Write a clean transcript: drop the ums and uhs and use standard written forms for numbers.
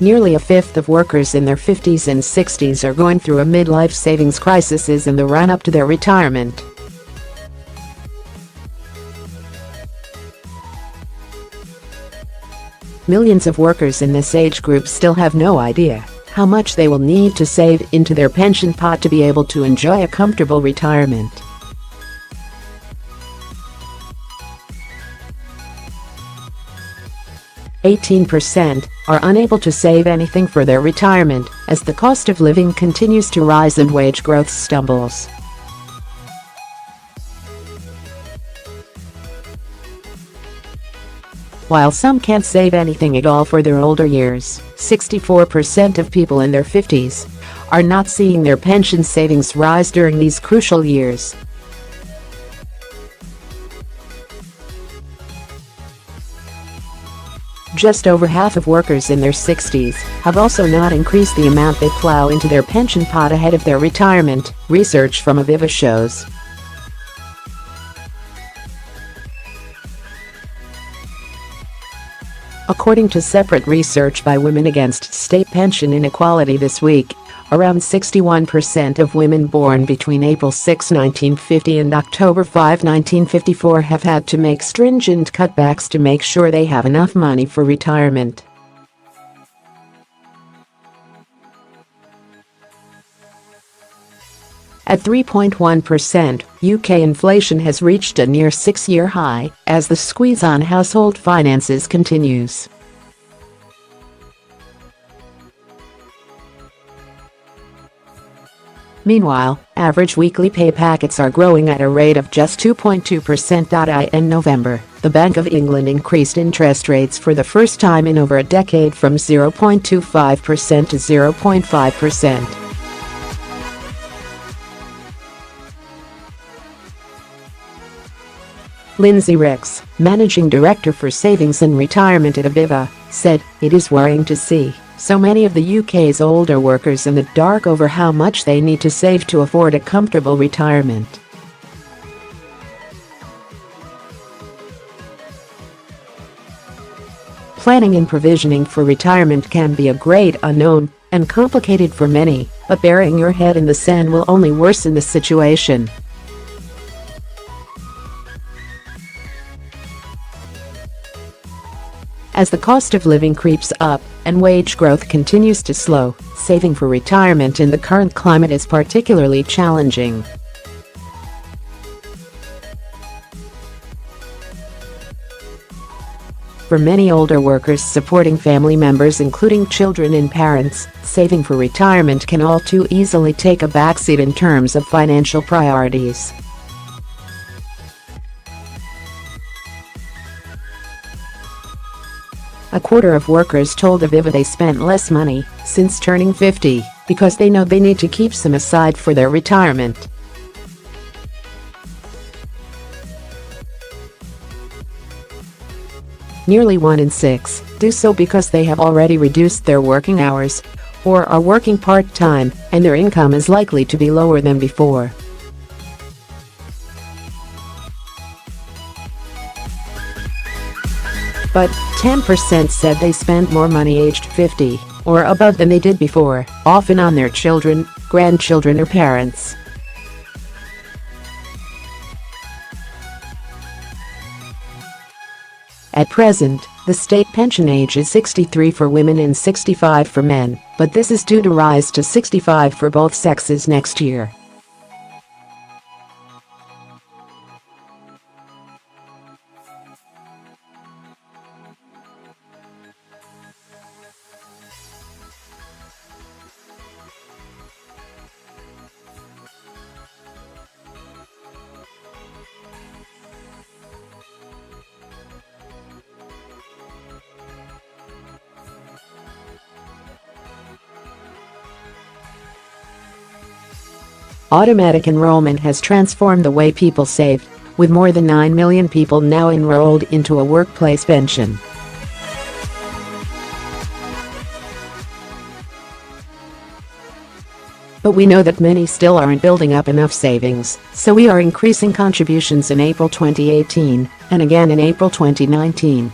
Nearly a fifth of workers in their 50s and 60s are going through a midlife savings crisis in the run-up to their retirement. Millions of workers in this age group still have no idea how much they will need to save into their pension pot to be able to enjoy a comfortable retirement. %are unable to save anything for their retirement as the cost of living continues to rise and wage growth stumbles. While some can't save anything at all for their older years, 64% of people in their 50s are not seeing their pension savings rise during these crucial years. Just over half of workers in their 60s have also not increased the amount they plow into their pension pot ahead of their retirement, research from Aviva shows. According to separate research by Women Against State Pension Inequality this week, around 61% of women born between April 6, 1950 and October 5, 1954 have had to make stringent cutbacks to make sure they have enough money for retirement. At 3.1%, UK inflation has reached a near six-year high as the squeeze on household finances continues. Meanwhile, average weekly pay packets are growing at a rate of just 2.2%. In November, the Bank of England increased interest rates for the first time in over a decade from 0.25% to 0.5%. Lindsey Ricks, managing director for savings and retirement at Aviva, said, "It is worrying to see so many of the UK's older workers in the dark over how much they need to save to afford a comfortable retirement." Planning and provisioning for retirement can be a great unknown and complicated for many, but burying your head in the sand will only worsen the situation. As the cost of living creeps up and wage growth continues to slow, saving for retirement in the current climate is particularly challenging. For many older workers supporting family members including children and parents, saving for retirement can all too easily take a backseat in terms of financial priorities. A quarter of workers told Aviva they spent less money since turning 50 because they know they need to keep some aside for their retirement. Nearly 1 in 6 do so because they have already reduced their working hours or are working part-time, and their income is likely to be lower than before. But 10% said they spent more money aged 50 or above than they did before, often on their children, grandchildren or parents. At present, the state pension age is 63 for women and 65 for men, but this is due to rise to 65 for both sexes next year. Automatic enrollment has transformed the way people save, with more than 9 million people now enrolled into a workplace pension. But we know that many still aren't building up enough savings, so we are increasing contributions in April 2018 and again in April 2019.